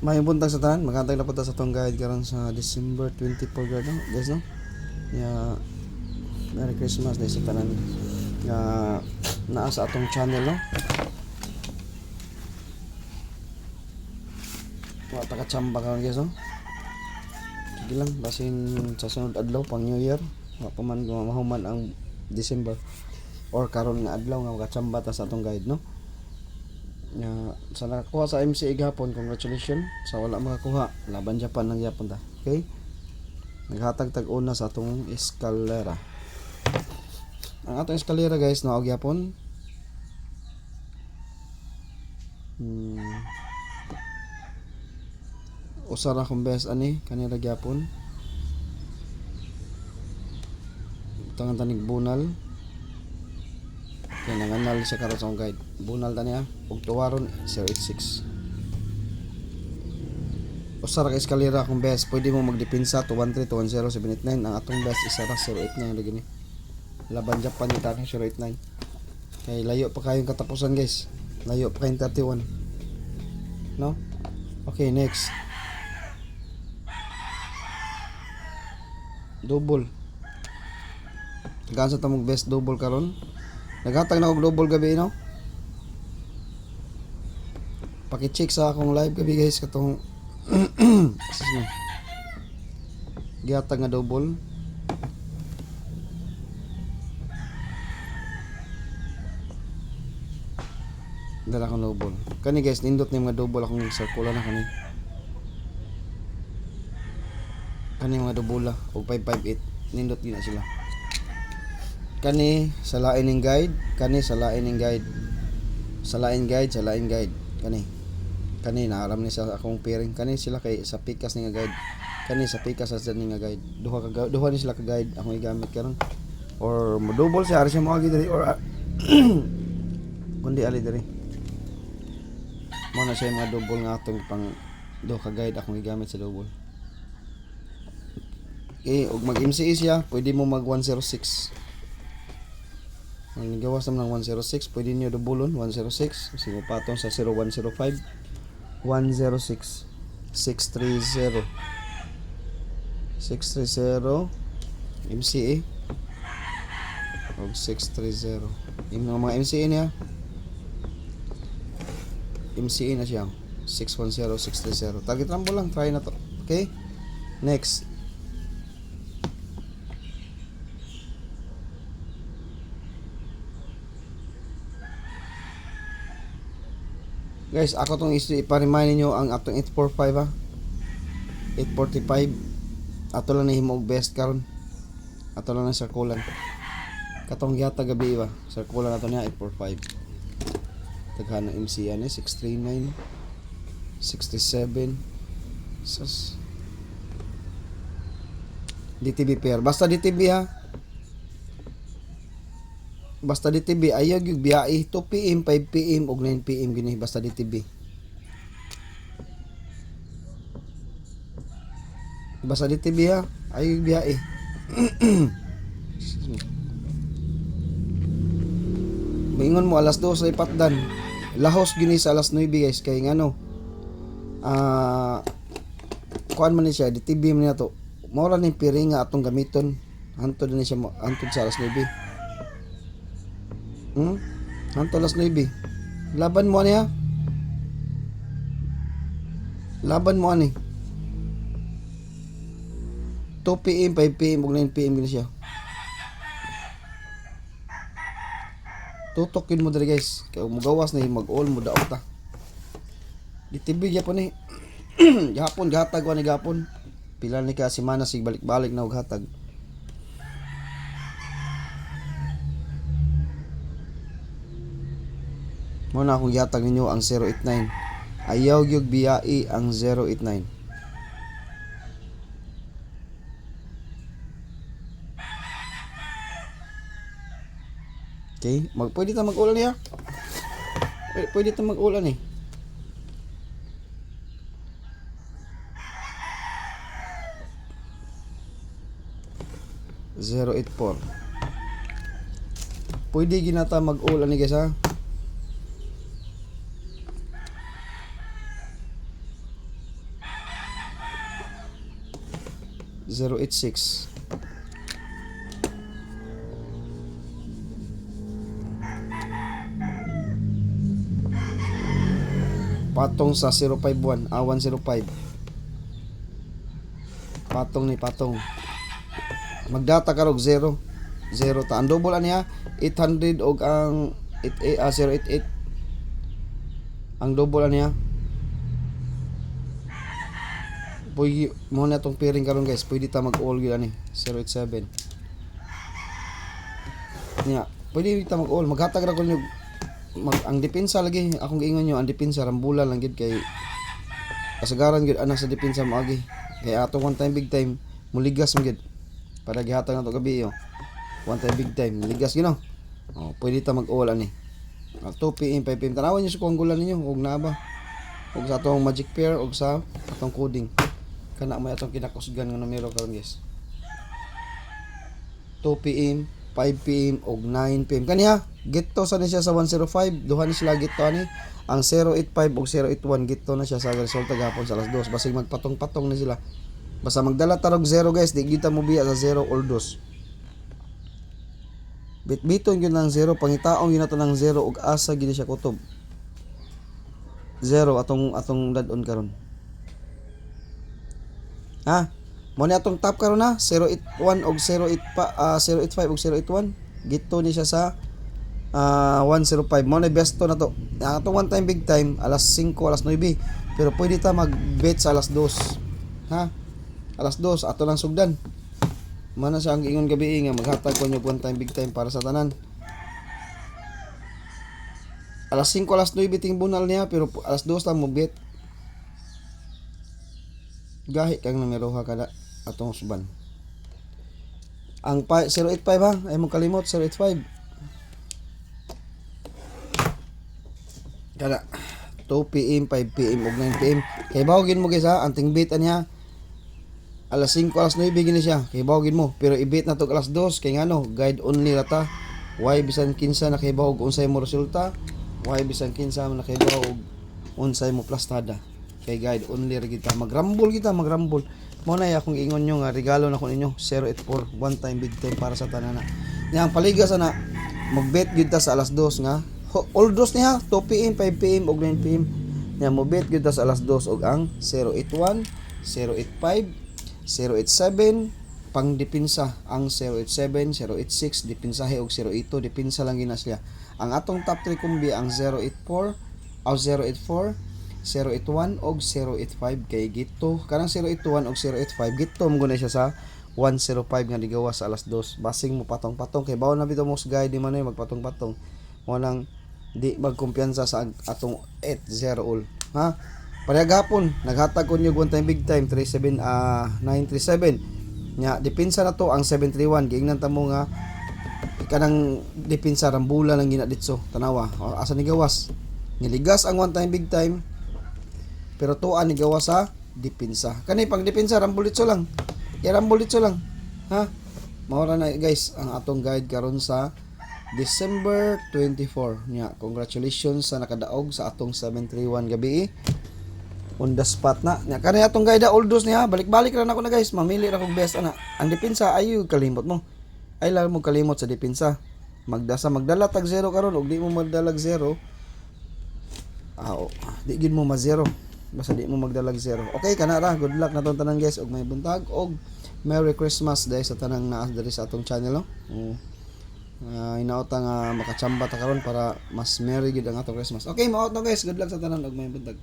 May buntag sa tanan, maghatag na punta sa tong guide karon sa December 24 guard no, guys no. Ya Merry Christmas day sa tanan. Ya naa sa atong channel no. Wa ta ka chamba karon guys no. Sige lang basin sa sunod adlaw pang New Year, wa pa man mahuman ang December or karon nga adlaw nga makachamba ta sa atong guide no. Sa nakakuha sa MCA gapon, congratulations. Sa wala makakuha, laban Japan lang gyapon ta. Okay? Naghatag tag una sa atong eskalera. Ang atong eskalera guys, naog gyapon. Usara kong best ani kanila gyapon. Tangan tanig bunal. Kaya nanganal siya karon sa akong guide. Bunal ta niya ug tuwaron 086. Usara ka eskalera akong best, pwede mo magdepensa 213 210 789. Ang atong best isara 089 lagi ni. Laban Japan ni tani 089. Kay layo pa kayong katapusan guys. Layo pa kayong 31. No? Okay, next. Double. Gansa ta mong best double karon? Naghatag na og double gabi no? Paki-check sa akong live gabi guys katong gihatag nga double. Dala akong double. Kani guys, nindot ni mga double akong circular na kani. Kani mga double og 558 nindot gina sila. Kani sa lain ning guide, kani sa lain ning guide. Sa lain guide, sa lain guide. Kani naaram ni sa akong pairing. Kani sila kay sa pikas ni nga guide. Kani sa pikas sa ni nga guide. Duha ni sila ka guide akong igamit karon. Or mo double siya siya mo agi diri or kundi ali diri. Mo na siya mga double nga atong pang duha ka guide akong igamit sa double. Okay, ug mag MCE siya, pwede mo mag 106. Ang gawas naman ng 106, pwede niyo dubulon 106. Kasi mo patong sa 0105 106 630 MCA o 630. Yung mga MCA niya, MCA na siya 610 630. Target rambo lang, try na to. Okay, next. Guys, ako tong ipa-remind niyo ang atong 845 ha. 845. Ato lang na himo og best karon. Ato lang na circulan. Katong gihata gabi ba. Circulan ato niya 845. Taghan ng MCA ni 639 67 sus. DTB pair. Basta DTB ha. Basta DTB ayaw yung biyahe 2 PM, 5 PM ug 9 PM gini basta DTB. Basta DTB ha, ayaw yung biyahe. Mingon mo alas 2 sa ipatdan. Lahos gini sa alas 9 guys kay ngano. Kuan man ni siya DTB man niya to. Mao ra ni piri nga atong gamiton. Hantod ni siya hantod sa alas 9. Hantod alas 9. Laban mo niya. Laban mo ani. 2 PM, 5 PM ug 9 PM gini siya. Tutokin mo diri guys. Kay mugawas na mag-all mo daot ta. DTB gyapon ni. Gahapon gahatag wa ni gahapon. Pila ni ka semana sig balik-balik na og hatag. Mo na akong gihatag ninyo ang 089. Ayaw gyud biyae ang 089. Okay, pwede ta mag-ulan niya. Pwede ta mag-ulan eh. .084. Pwede ginata mag-ulan ni guys ha. 086. Patong sa 051, 105. Patong ni patong. Magdata karog 0. 0 ta. Ang double niya 800 og ang 088. Ang double niya. Pwede mo na tong pairing karon guys. Pwede ta mag-all gyud ani 087. Nya, pwede ta mag-all. Maghatag ra ko nyo ang depensa lagi akong giingon nyo ang depensa rambulan lang gid kay kasagaran gid ana sa depensa maagi kay atong one time big time muligas mo gid para gihatag nato gabi yo one time big time muligas gid no. Pwede ta mag-all ani 2 PM 5 PM tanawan niyo sa kunggulan ninyo og naa ba og sa atong magic pair og sa atong coding kana may atong kinakusgan nga numero karon guys 2 PM 5 PM og 9 PM kaniya gitto sa ni siya sa 105 duha ni sila gitto ani ang 085 og 081 gitto na siya sa resulta gapon sa alas 2 basig magpatong-patong na sila basta magdala tarog 0 guys di kita mo biya sa 0 or 2 bitbiton gyud ng 0 pangitaon gyud nato ng 0 og asa gyud siya kutob 0 atong dadon karon ha mo ni atong top karon na 081 og 085 og 081 gitto ni siya sa 105 mo na besto na to atong one time big time alas 5 alas 9 pero pwede ta mag-bet sa alas 2 ha alas 2 ato lang sugdan mana sa ang ingon gabi nga maghatag ko nyo one time big time para sa tanan alas 5 alas 9 ting bunal niya pero alas 2 lang mo bet gahi kang numeroha kada atong suban ang 085 ha ay mo kalimot 085 kada 2 PM 5 PM ug 9 PM kay bawgin mo guys ha anting bet niya alas 5 alas 9 gini siya kay bawgin mo pero i-bet na to alas 2 kay ngano guide only rata why bisan kinsa na kay bawg unsay mo resulta why bisan kinsa na kay bawg unsay mo plastada kay guide only ra kita magrambol mo na akong ingon nyo nga regalo na ko ninyo 084 one time big time para sa tanana nya ang paligas ana magbet gyud ta sa alas 2 nga all dos niya 2 PM 5 PM og 9 PM nya mo bet gyud ta sa alas 2 og ang 081 085 087 pang depensa ang 087 086 depensahe og 082 depensa lang gina siya ang atong top 3 kumbi ang 084 o 084 081 og 085 kay gito kanang 081 og 085 gito mo guna siya sa 105 nga digawas sa alas 2 basing mo patong-patong kay bawon na bitaw mo guide di man magpatong-patong mo nang di magkumpiyansa sa atong 80 all ha parehagapon naghatag ko niyo one time big time 937 nya depensa na to ang 731 giingnan ta mo nga kanang depensa rambulan lang gina ditso tanawa asa ni gawas niligas ang one time big time pero tuan ni gawas sa depensa kani pang depensa rambulitso lang rambulitso lang ha maura na guys ang atong guide karon sa December 24 nya congratulations sa nakadaog sa atong 731 gabi on the spot na nya kani atong guide all dos niya balik-balik ra na ko na guys mamili ra kog best ana ang depensa ayo kalimot mo ay lang mo kalimot sa depensa magdala tag 0 karon og di mo magdalag 0 di gid mo ma 0 basta di mo magdalag 0 okay kana ra good luck na ton tanan guys og may buntag og Merry Christmas dahil sa tanang naa diri sa atong channel no inaota nga makachamba ta karon para mas merry gid ang atong Christmas okay maot na guys good luck sa tanan og may buntag